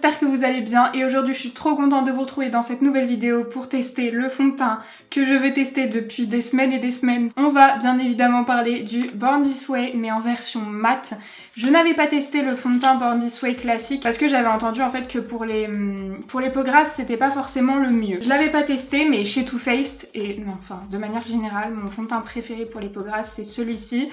j'espère que vous allez bien et aujourd'hui je suis trop contente de vous retrouver dans cette nouvelle vidéo pour tester le fond de teint que je veux tester depuis des semaines et des semaines. On va bien évidemment parler du Born This Way mais en version mat. Je n'avais pas testé le fond de teint Born This Way classique parce que j'avais entendu en fait que pour les peaux grasses c'était pas forcément le mieux. Je l'avais pas testé mais chez Too Faced et non, enfin de manière générale mon fond de teint préféré pour les peaux grasses c'est celui-ci.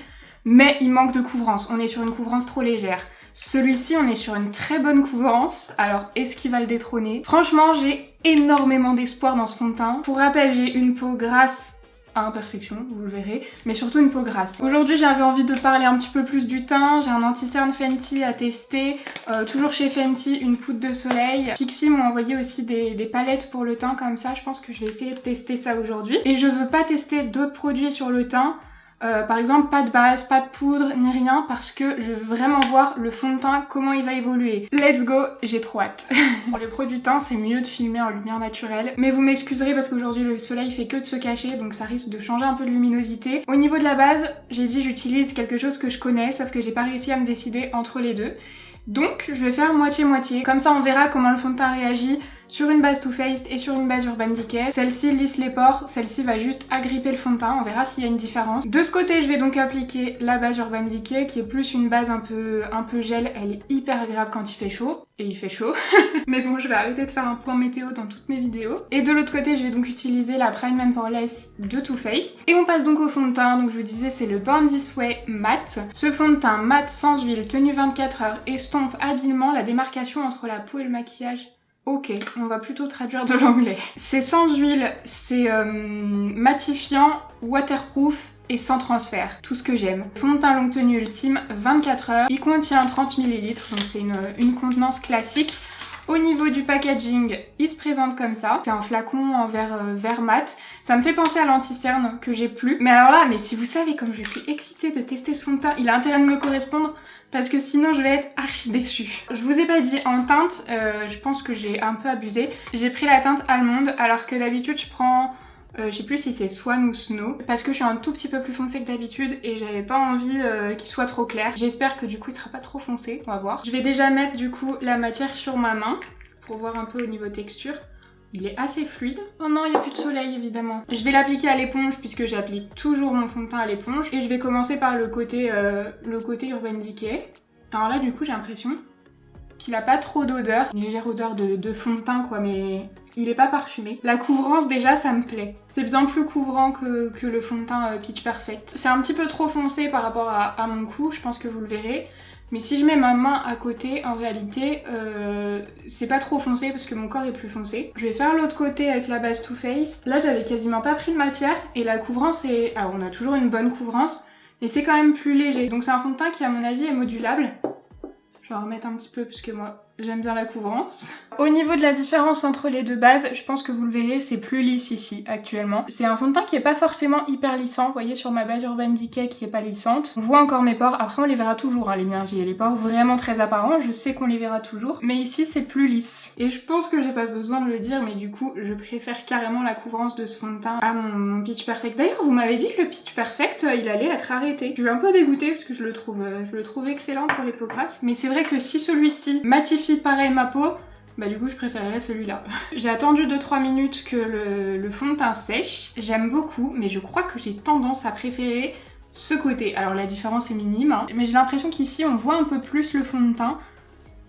Mais il manque de couvrance, on est sur une couvrance trop légère. Celui-ci, on est sur une très bonne couvrance, alors est-ce qu'il va le détrôner? Franchement, j'ai énormément d'espoir dans ce fond de teint. Pour rappel, j'ai une peau grasse à imperfection, vous le verrez, mais surtout une peau grasse. Aujourd'hui, j'avais envie de parler un petit peu plus du teint. J'ai un anti-cerne Fenty à tester, toujours chez Fenty, une poudre de soleil. Pixi m'ont envoyé aussi des palettes pour le teint comme ça, je pense que je vais essayer de tester ça aujourd'hui. Et je veux pas tester d'autres produits sur le teint. Par exemple, pas de base, pas de poudre, ni rien, parce que je veux vraiment voir le fond de teint, comment il va évoluer. Let's go, j'ai trop hâte. Pour les produits de teint, c'est mieux de filmer en lumière naturelle, mais vous m'excuserez parce qu'aujourd'hui le soleil fait que de se cacher, donc ça risque de changer un peu de luminosité. Au niveau de la base, j'ai dit j'utilise quelque chose que je connais, sauf que j'ai pas réussi à me décider entre les deux. Donc je vais faire moitié-moitié, comme ça on verra comment le fond de teint réagit sur une base Too Faced et sur une base Urban Decay. Celle-ci lisse les pores, celle-ci va juste agripper le fond de teint, on verra s'il y a une différence. De ce côté je vais donc appliquer la base Urban Decay qui est plus une base un peu gel, elle est hyper agréable quand il fait chaud. Et il fait chaud. Mais bon, je vais arrêter de faire un point météo dans toutes mes vidéos. Et de l'autre côté, je vais donc utiliser la Prime and Poreless de Too Faced. Et on passe donc au fond de teint. Donc je vous disais, c'est le Born This Way Matte. Ce fond de teint mat sans huile, tenu 24 heures, estompe habilement la démarcation entre la peau et le maquillage. Ok, on va plutôt traduire de l'anglais. C'est sans huile, c'est matifiant, waterproof et sans transfert, tout ce que j'aime. Fond de teint longue tenue ultime, 24 heures. Il contient 30 ml, donc c'est une contenance classique. Au niveau du packaging, il se présente comme ça. C'est un flacon en verre mat. Ça me fait penser à l'anti-cerne que j'ai plus. Mais alors là, mais si vous savez comme je suis excitée de tester ce fond de teint, il a intérêt de me correspondre parce que sinon je vais être archi déçue. Je vous ai pas dit en teinte, je pense que j'ai un peu abusé. J'ai pris la teinte allemande alors que d'habitude je prends... je sais plus si c'est Swan ou Snow, parce que je suis un tout petit peu plus foncé que d'habitude et j'avais pas envie qu'il soit trop clair. J'espère que du coup il sera pas trop foncé, on va voir. Je vais déjà mettre du coup la matière sur ma main pour voir un peu au niveau texture. Il est assez fluide. Oh non, il n'y a plus de soleil évidemment. Je vais l'appliquer à l'éponge puisque j'applique toujours mon fond de teint à l'éponge. Et je vais commencer par le côté Urban Decay. Alors là du coup j'ai l'impression qu'il a pas trop d'odeur. Une légère odeur de fond de teint quoi, mais il est pas parfumé. La couvrance déjà ça me plaît. C'est bien plus couvrant que le fond de teint Pitch Perfect. C'est un petit peu trop foncé par rapport à mon cou, je pense que vous le verrez. Mais si je mets ma main à côté, en réalité, c'est pas trop foncé parce que mon corps est plus foncé. Je vais faire l'autre côté avec la base Too Faced. Là, j'avais quasiment pas pris de matière et la couvrance est... Alors, on a toujours une bonne couvrance, mais c'est quand même plus léger. Donc c'est un fond de teint qui, à mon avis, est modulable. Je vais en remettre un petit peu parce que moi, j'aime bien la couvrance. Au niveau de la différence entre les deux bases, je pense que vous le verrez, c'est plus lisse ici actuellement. C'est un fond de teint qui est pas forcément hyper lissant. Vous voyez sur ma base Urban Decay qui est pas lissante. On voit encore mes pores. Après on les verra toujours hein, les miens. J'ai les pores vraiment très apparents. Je sais qu'on les verra toujours. Mais ici c'est plus lisse. Et je pense que j'ai pas besoin de le dire, mais du coup je préfère carrément la couvrance de ce fond de teint à mon Pitch Perfect. D'ailleurs vous m'avez dit que le Pitch Perfect il allait être arrêté. Je suis un peu dégoûtée parce que je le trouve excellent pour les peaux grasses. Mais c'est vrai que si celui-ci matifie pareil ma peau, bah du coup je préférerais celui-là. J'ai attendu 2-3 minutes que le fond de teint sèche. J'aime beaucoup, mais je crois que j'ai tendance à préférer ce côté. Alors la différence est minime, hein, mais j'ai l'impression qu'ici on voit un peu plus le fond de teint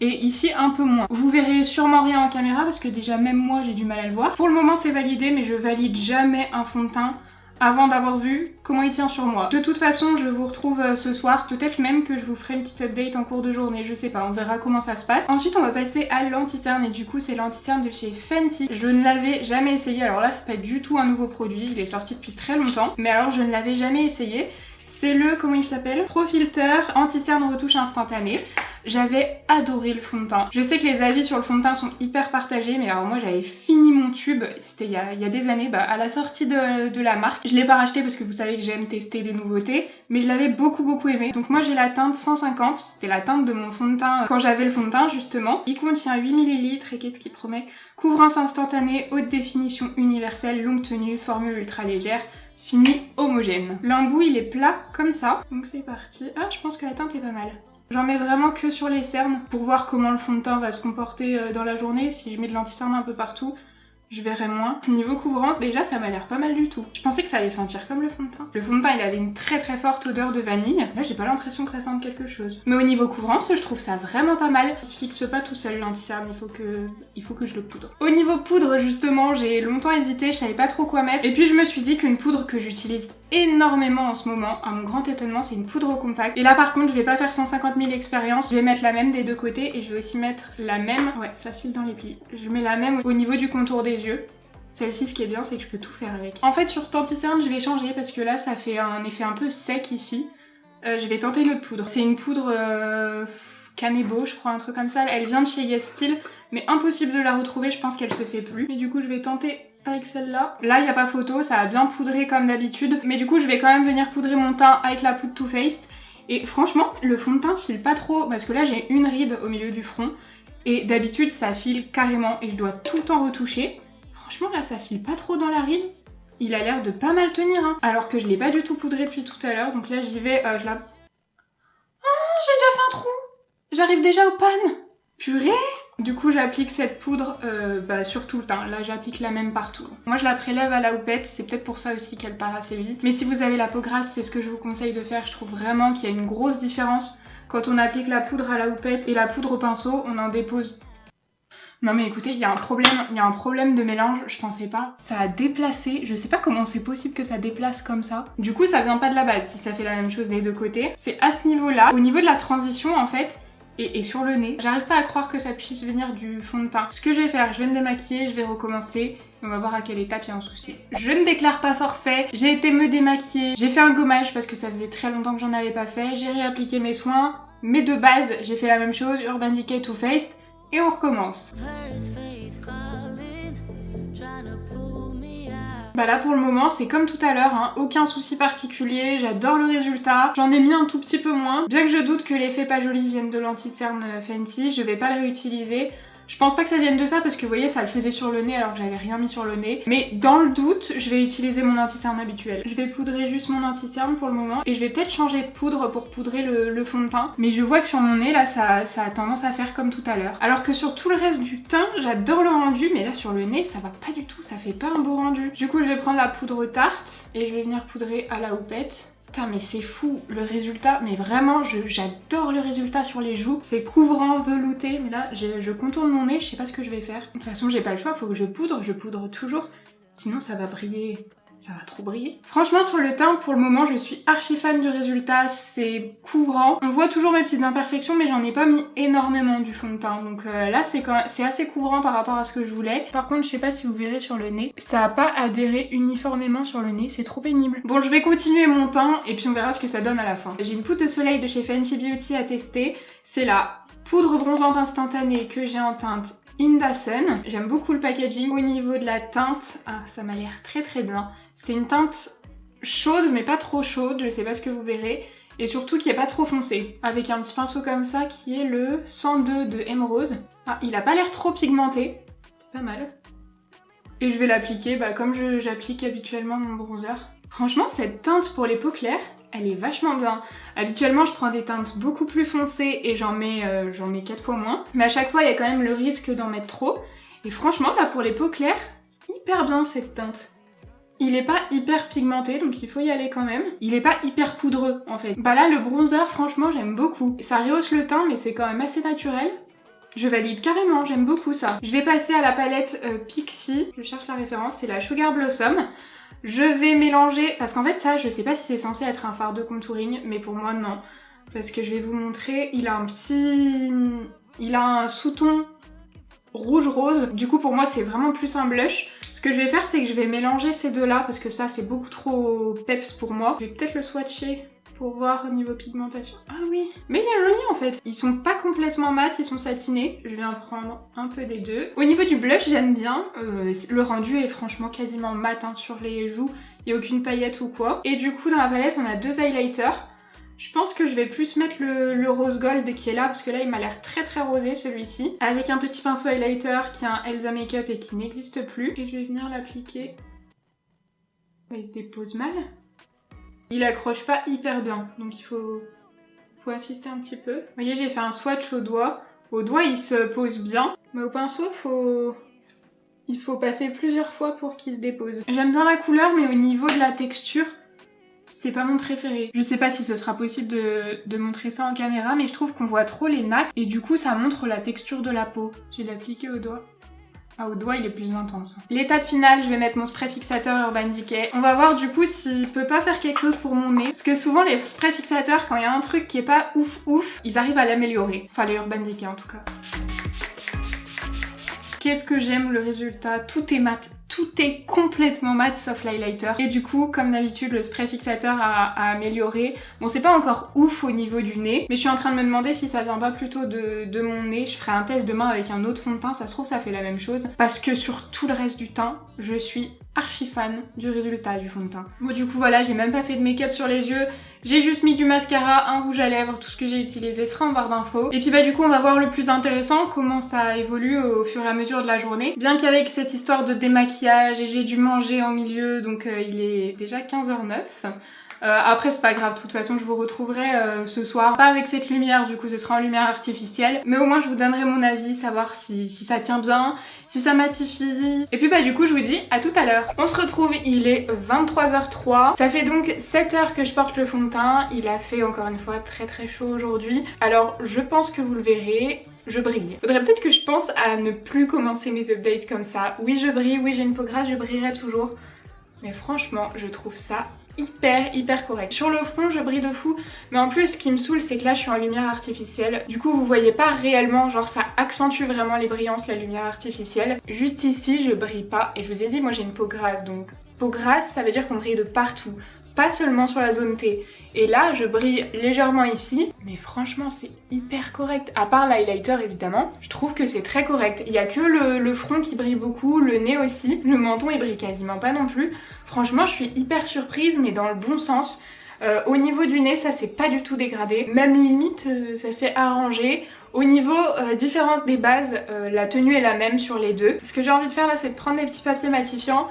et ici un peu moins. Vous verrez sûrement rien en caméra parce que déjà même moi j'ai du mal à le voir. Pour le moment c'est validé, mais je valide jamais un fond de teint avant d'avoir vu comment il tient sur moi. De toute façon, je vous retrouve ce soir, peut-être même que je vous ferai une petite update en cours de journée, je sais pas, on verra comment ça se passe. Ensuite, on va passer à l'anti-cerne et du coup, c'est l'anti-cerne de chez Fenty. Je ne l'avais jamais essayé, alors là, c'est pas du tout un nouveau produit, il est sorti depuis très longtemps, mais alors je ne l'avais jamais essayé. C'est le, comment il s'appelle, Pro Filter anti-cerne retouche instantanée. J'avais adoré le fond de teint. Je sais que les avis sur le fond de teint sont hyper partagés, mais alors moi j'avais fini mon tube, c'était il y a des années, à la sortie de la marque. Je l'ai pas racheté parce que vous savez que j'aime tester des nouveautés, mais je l'avais beaucoup aimé. Donc moi j'ai la teinte 150, c'était la teinte de mon fond de teint quand j'avais le fond de teint justement. Il contient 8 ml et qu'est-ce qu'il promet? Couvrance instantanée, haute définition universelle, longue tenue, formule ultra légère, fini homogène. L'embout il est plat comme ça, donc c'est parti. Ah je pense que la teinte est pas mal. J'en mets vraiment que sur les cernes pour voir comment le fond de teint va se comporter dans la journée. Si je mets de l'anti-cerne un peu partout, je verrai moins. Niveau couvrance, déjà ça m'a l'air pas mal du tout. Je pensais que ça allait sentir comme le fond de teint. Le fond de teint il avait une très forte odeur de vanille. Là j'ai pas l'impression que ça sente quelque chose. Mais au niveau couvrance, je trouve ça vraiment pas mal. Il se fixe pas tout seul l'anti-cerne, il faut que je le poudre. Au niveau poudre justement, j'ai longtemps hésité, je savais pas trop quoi mettre. Et puis je me suis dit qu'une poudre que j'utilise énormément en ce moment, à mon grand étonnement, c'est une poudre compacte. Et là par contre je vais pas faire 150 000 expériences, je vais mettre la même des deux côtés et je vais aussi mettre la même... Ouais, ça file dans les plis. Je mets la même au niveau du contour des yeux. Celle-ci, ce qui est bien, c'est que je peux tout faire avec. En fait, sur cet anti-cerne, je vais changer parce que là, ça fait un effet un peu sec ici. Je vais tenter une autre poudre. C'est une poudre Kanebo, je crois, un truc comme ça. Elle vient de chez Yes Style, mais impossible de la retrouver, je pense qu'elle se fait plus. Mais du coup, je vais tenter avec celle-là. Là, il n'y a pas photo, ça a bien poudré comme d'habitude. Mais du coup, je vais quand même venir poudrer mon teint avec la poudre Too Faced. Et franchement, le fond de teint file pas trop, parce que là, j'ai une ride au milieu du front. Et d'habitude, ça file carrément et je dois tout le temps retoucher. Franchement là ça file pas trop dans la ride, il a l'air de pas mal tenir hein. Alors que je l'ai pas du tout poudré depuis tout à l'heure, donc là j'y vais, je la... Oh j'ai déjà fait un trou. J'arrive déjà aux pannes. Purée. Du coup j'applique cette poudre sur tout le teint, là j'applique la même partout. Moi je la prélève à la houppette, c'est peut-être pour ça aussi qu'elle part assez vite. Mais si vous avez la peau grasse, c'est ce que je vous conseille de faire, je trouve vraiment qu'il y a une grosse différence. Quand on applique la poudre à la houppette et la poudre au pinceau, on en dépose. Non mais écoutez, il y a un problème de mélange, je pensais pas. Ça a déplacé, je sais pas comment c'est possible que ça déplace comme ça. Du coup ça vient pas de la base si ça fait la même chose des deux côtés. C'est à ce niveau-là, au niveau de la transition en fait, et sur le nez. J'arrive pas à croire que ça puisse venir du fond de teint. Ce que je vais faire, je vais me démaquiller, je vais recommencer, et on va voir à quelle étape il y a un souci. Je ne déclare pas forfait, j'ai été me démaquiller, j'ai fait un gommage parce que ça faisait très longtemps que j'en avais pas fait, j'ai réappliqué mes soins, mais de base j'ai fait la même chose, Urban Decay Too Faced. Et on recommence. Bah là pour le moment c'est comme tout à l'heure, hein, aucun souci particulier, j'adore le résultat. J'en ai mis un tout petit peu moins. Bien que je doute que l'effet pas joli vienne de l'anti-cerne Fenty, je vais pas le réutiliser. Je pense pas que ça vienne de ça parce que vous voyez ça le faisait sur le nez alors que j'avais rien mis sur le nez. Mais dans le doute, je vais utiliser mon anti-cerne habituel. Je vais poudrer juste mon anti-cerne pour le moment et je vais peut-être changer de poudre pour poudrer le fond de teint. Mais je vois que sur mon nez là ça a tendance à faire comme tout à l'heure. Alors que sur tout le reste du teint, j'adore le rendu mais là sur le nez ça va pas du tout, ça fait pas un beau rendu. Du coup je vais prendre la poudre Tarte et je vais venir poudrer à la houppette. Putain mais c'est fou le résultat, mais vraiment j'adore le résultat sur les joues, c'est couvrant, velouté, mais là je contourne mon nez, je sais pas ce que je vais faire. De toute façon j'ai pas le choix, faut que je poudre toujours, sinon ça va briller, ça va trop briller. Franchement sur le teint pour le moment je suis archi fan du résultat, c'est couvrant. On voit toujours mes petites imperfections mais j'en ai pas mis énormément du fond de teint, donc là c'est assez couvrant par rapport à ce que je voulais. Par contre je sais pas si vous verrez sur le nez, ça a pas adhéré uniformément sur le nez, c'est trop pénible. Bon je vais continuer mon teint et puis on verra ce que ça donne à la fin. J'ai une poudre de soleil de chez Fenty Beauty à tester, c'est la poudre bronzante instantanée que j'ai en teinte In the Sun. J'aime beaucoup le packaging. Au niveau de la teinte, ah ça m'a l'air très bien. C'est une teinte chaude mais pas trop chaude, je sais pas ce que vous verrez. Et surtout qui est pas trop foncé. Avec un petit pinceau comme ça qui est le 102 de Emeraude. Ah il a pas l'air trop pigmenté, c'est pas mal. Et je vais l'appliquer comme j'applique habituellement mon bronzer. Franchement cette teinte pour les peaux claires, elle est vachement bien. Habituellement je prends des teintes beaucoup plus foncées et j'en mets 4 fois moins. Mais à chaque fois il y a quand même le risque d'en mettre trop. Et franchement là pour les peaux claires, hyper bien cette teinte. Il est pas hyper pigmenté donc il faut y aller quand même. Il est pas hyper poudreux en fait. Bah là le bronzer franchement j'aime beaucoup. Ça rehausse le teint mais c'est quand même assez naturel. Je valide carrément, j'aime beaucoup ça. Je vais passer à la palette Pixi, je cherche la référence, c'est la Sugar Blossom. Je vais mélanger, parce qu'en fait ça je sais pas si c'est censé être un fard de contouring, mais pour moi non. Parce que je vais vous montrer, il a un sous-ton rouge-rose. Du coup pour moi c'est vraiment plus un blush. Ce que je vais faire c'est que je vais mélanger ces deux-là, parce que ça c'est beaucoup trop peps pour moi. Je vais peut-être le swatcher pour voir au niveau pigmentation. Ah oui, mais il est joli en fait. Ils sont pas complètement mat, ils sont satinés. Je vais en prendre un peu des deux. Au niveau du blush, j'aime bien. Le rendu est franchement quasiment mat hein, sur les joues. Il n'y a aucune paillette ou quoi. Et du coup, dans la palette, on a deux highlighters. Je pense que je vais plus mettre le rose gold qui est là, parce que là, il m'a l'air très rosé celui-ci. Avec un petit pinceau highlighter qui a un Elsa Makeup et qui n'existe plus. Et je vais venir l'appliquer. Il se dépose mal. Il accroche pas hyper bien, donc il faut faut assister un petit peu. Vous voyez, j'ai fait un swatch au doigt. Au doigt, il se pose bien, mais au pinceau, il faut passer plusieurs fois pour qu'il se dépose. J'aime bien la couleur, mais au niveau de la texture, c'est pas mon préféré. Je sais pas si ce sera possible de montrer ça en caméra, mais je trouve qu'on voit trop les nacres et du coup ça montre la texture de la peau. Je vais l'appliquer au doigt. Ah, au doigt il est plus intense. L'étape finale, je vais mettre mon spray fixateur Urban Decay. On va voir du coup s'il peut pas faire quelque chose pour mon nez. Parce que souvent les sprays fixateurs, quand il y a un truc qui est pas ouf, ils arrivent à l'améliorer. Enfin les Urban Decay en tout cas. Qu'est-ce que j'aime le résultat, tout est mat. Tout est complètement mat sauf l'highlighter. Et du coup, comme d'habitude, le spray fixateur a amélioré. Bon, c'est pas encore ouf au niveau du nez, mais je suis en train de me demander si ça vient pas plutôt de mon nez. Je ferai un test demain avec un autre fond de teint, ça se trouve ça fait la même chose. Parce que sur tout le reste du teint, je suis archi fan du résultat du fond de teint. Bon, du coup, voilà, j'ai même pas fait de make-up sur les yeux. J'ai juste mis du mascara, un rouge à lèvres, tout ce que j'ai utilisé sera en barre d'infos. Et puis bah du coup on va voir le plus intéressant, comment ça évolue au fur et à mesure de la journée. Bien qu'avec cette histoire de démaquillage et j'ai dû manger en milieu, donc il est déjà 15h09. Après c'est pas grave, de toute façon je vous retrouverai ce soir, pas avec cette lumière, du coup ce sera en lumière artificielle, mais au moins je vous donnerai mon avis, savoir si ça tient bien, si ça matifie. Et puis bah du coup je vous dis à tout à l'heure. On se retrouve, il est 23h03, ça fait donc 7 heures que je porte le fond de teint, il a fait encore une fois très chaud aujourd'hui, alors je pense que vous le verrez, je brille. Faudrait peut-être que je pense à ne plus commencer mes updates comme ça. Oui je brille, oui j'ai une peau grasse, je brillerai toujours, mais franchement je trouve ça hyper correct. Sur le front je brille de fou, mais en plus ce qui me saoule c'est que là je suis en lumière artificielle, du coup vous voyez pas réellement, genre ça accentue vraiment les brillances la lumière artificielle. Juste ici je brille pas, et je vous ai dit moi j'ai une peau grasse, donc peau grasse ça veut dire qu'on brille de partout, pas seulement sur la zone T. Et là je brille légèrement ici, mais franchement c'est hyper correct, à part l'highlighter évidemment, je trouve que c'est très correct. Il y a que le front qui brille beaucoup, le nez aussi, le menton il brille quasiment pas non plus. Franchement je suis hyper surprise, mais dans le bon sens. Au niveau du nez ça s'est pas du tout dégradé, même limite ça s'est arrangé. Au niveau différence des bases, la tenue est la même sur les deux. Ce que j'ai envie de faire là c'est de prendre des petits papiers matifiants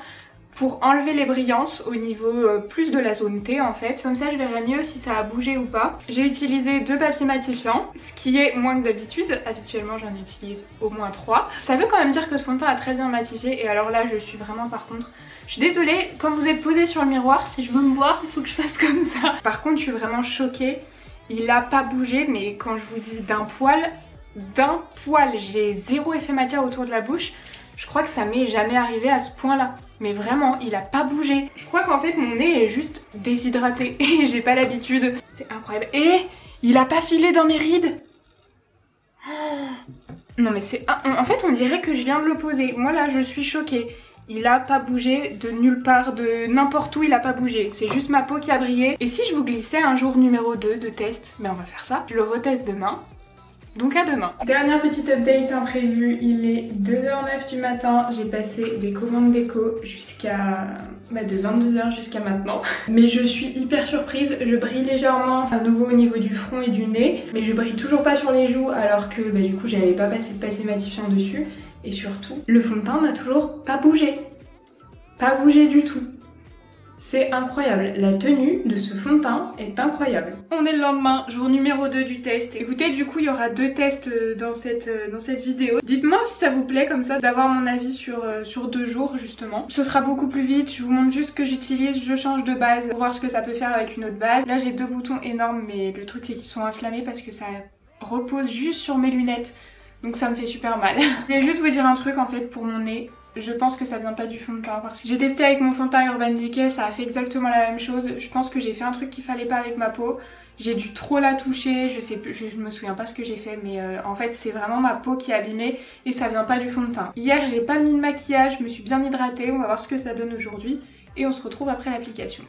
pour enlever les brillances au niveau plus de la zone T en fait. Comme ça je verrai mieux si ça a bougé ou pas. J'ai utilisé 2 papiers matifiants, ce qui est moins que d'habitude. Habituellement j'en utilise au moins 3. Ça veut quand même dire que ce fond de teint a très bien matifié, et alors là je suis vraiment par contre... Je suis désolée, quand vous êtes posé sur le miroir, si je veux me voir, il faut que je fasse comme ça. Par contre je suis vraiment choquée, il a pas bougé, mais quand je vous dis d'un poil, j'ai zéro effet matière autour de la bouche. Je crois que ça m'est jamais arrivé à ce point là. Mais vraiment, il a pas bougé. Je crois qu'en fait mon nez est juste déshydraté et j'ai pas l'habitude. C'est incroyable. Et il a pas filé dans mes rides. Non mais c'est... En fait on dirait que je viens de le poser. Moi là je suis choquée. Il a pas bougé de nulle part, de n'importe où il a pas bougé. C'est juste ma peau qui a brillé. Et si je vous glissais un jour numéro 2 de test, ben on va faire ça. Je le reteste demain. Donc à demain. Dernière petite update imprévue, il est 2h09 du matin, j'ai passé des commandes déco jusqu'à... de 22h jusqu'à maintenant. Mais je suis hyper surprise, je brille légèrement à nouveau au niveau du front et du nez, mais je brille toujours pas sur les joues alors que du coup j'avais pas passé de papier matifiant dessus. Et surtout, le fond de teint n'a toujours pas bougé. Pas bougé du tout. C'est incroyable, la tenue de ce fond de teint est incroyable. On est le lendemain, jour numéro 2 du test. Écoutez, du coup il y aura 2 tests dans cette vidéo. Dites-moi si ça vous plaît comme ça d'avoir mon avis sur 2 jours justement. Ce sera beaucoup plus vite, je vous montre juste ce que j'utilise, je change de base pour voir ce que ça peut faire avec une autre base. Là j'ai 2 boutons énormes, mais le truc c'est qu'ils sont inflammés parce que ça repose juste sur mes lunettes. Donc ça me fait super mal. Je voulais juste vous dire un truc en fait pour mon nez. Je pense que ça vient pas du fond de teint parce que j'ai testé avec mon fond de teint Urban Decay, ça a fait exactement la même chose. Je pense que j'ai fait un truc qu'il fallait pas avec ma peau. J'ai dû trop la toucher, je sais plus, je me souviens pas ce que j'ai fait, mais en fait c'est vraiment ma peau qui est abîmée et ça vient pas du fond de teint. Hier j'ai pas mis de maquillage, je me suis bien hydratée, on va voir ce que ça donne aujourd'hui et on se retrouve après l'application.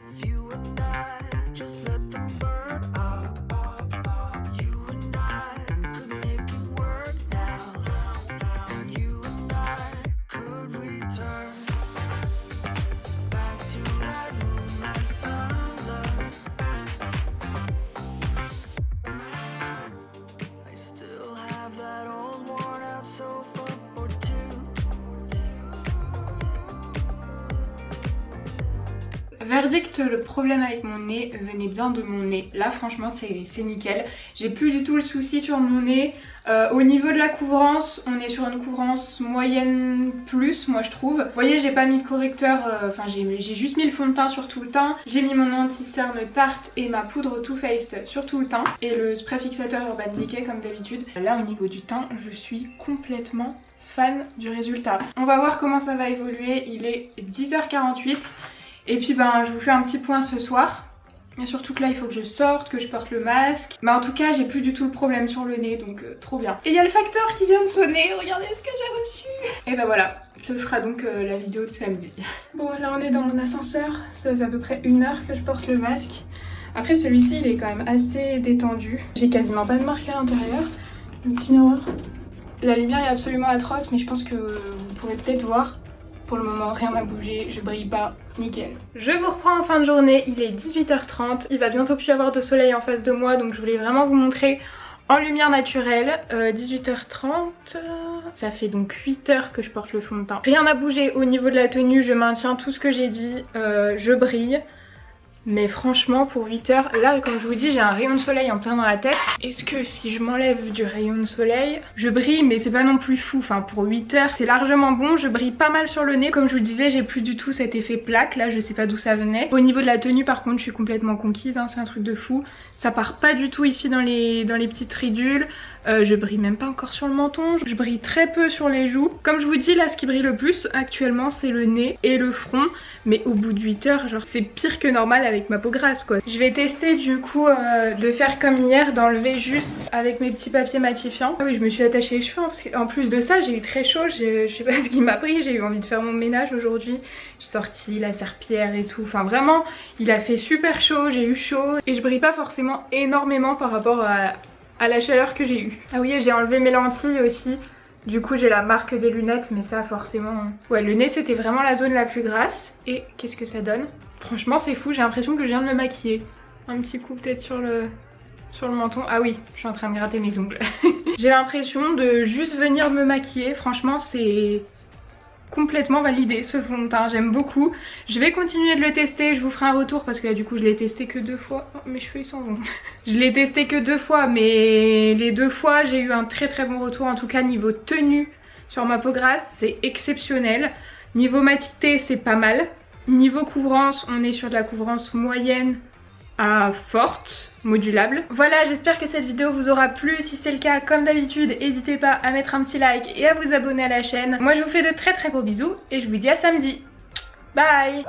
Verdict, le problème avec mon nez venait bien de mon nez. Là franchement c'est nickel. J'ai plus du tout le souci sur mon nez. Au niveau de la couvrance, on est sur une couvrance moyenne plus, moi je trouve. Vous voyez, j'ai pas mis de correcteur, enfin j'ai juste mis le fond de teint sur tout le teint. J'ai mis mon anti-cerne Tarte et ma poudre Too Faced sur tout le teint. Et le spray fixateur Urban Decay comme d'habitude. Là au niveau du teint, je suis complètement fan du résultat. On va voir comment ça va évoluer. Il est 10h48. Et puis je vous fais un petit point ce soir. Et surtout que là il faut que je sorte, que je porte le masque. Mais en tout cas j'ai plus du tout le problème sur le nez, donc trop bien. Et il y a le facteur qui vient de sonner, regardez ce que j'ai reçu. Et voilà, ce sera donc la vidéo de samedi. Bon là on est dans mon ascenseur, ça fait à peu près 1 heure que je porte le masque. Après celui-ci il est quand même assez détendu. J'ai quasiment pas de marque à l'intérieur. Un petit miroir. La lumière est absolument atroce mais je pense que vous pourrez peut-être voir. Pour le moment, rien n'a bougé, je brille pas, nickel. Je vous reprends en fin de journée, il est 18h30, il va bientôt plus y avoir de soleil en face de moi, donc je voulais vraiment vous montrer en lumière naturelle. 18h30, ça fait donc 8 heures que je porte le fond de teint. Rien n'a bougé au niveau de la tenue, je maintiens tout ce que j'ai dit, je brille. Mais franchement pour 8 heures, là comme je vous dis j'ai un rayon de soleil en plein dans la tête. Est-ce que si je m'enlève du rayon de soleil, je brille mais c'est pas non plus fou. Enfin pour 8 heures c'est largement bon, je brille pas mal sur le nez. Comme je vous le disais j'ai plus du tout cet effet plaque, là je sais pas d'où ça venait. Au niveau de la tenue par contre je suis complètement conquise, hein, c'est un truc de fou. Ça part pas du tout ici dans les petites ridules. Je brille même pas encore sur le menton, je brille très peu sur les joues. Comme je vous dis là ce qui brille le plus actuellement c'est le nez et le front. Mais au bout de 8 heures genre c'est pire que normal avec ma peau grasse quoi. Je vais tester du coup de faire comme hier, d'enlever juste avec mes petits papiers matifiants. Ah oui je me suis attachée les cheveux hein, parce qu'en plus de ça j'ai eu très chaud, je sais pas ce qui m'a pris, j'ai eu envie de faire mon ménage aujourd'hui. J'ai sorti la serpillière et tout, enfin vraiment il a fait super chaud, j'ai eu chaud et je brille pas forcément énormément par rapport à la chaleur que j'ai eue. Ah oui j'ai enlevé mes lentilles aussi. Du coup j'ai la marque des lunettes mais ça forcément... Ouais le nez c'était vraiment la zone la plus grasse. Et qu'est-ce que ça donne? Franchement c'est fou, j'ai l'impression que je viens de me maquiller. Un petit coup peut-être sur le menton. Ah oui, je suis en train de gratter mes ongles. J'ai l'impression de juste venir me maquiller. Franchement c'est complètement validé ce fond de teint, j'aime beaucoup. Je vais continuer de le tester, je vous ferai un retour parce que là, du coup je l'ai testé que 2 fois. Oh, mes cheveux ils s'en vont. Je l'ai testé que 2 fois mais les 2 fois j'ai eu un très bon retour. En tout cas niveau tenue sur ma peau grasse c'est exceptionnel. Niveau matité c'est pas mal. Niveau couvrance on est sur de la couvrance moyenne à forte, modulable. Voilà j'espère que cette vidéo vous aura plu. Si c'est le cas comme d'habitude n'hésitez pas à mettre un petit like et à vous abonner à la chaîne. Moi je vous fais de très gros bisous et je vous dis à samedi. Bye.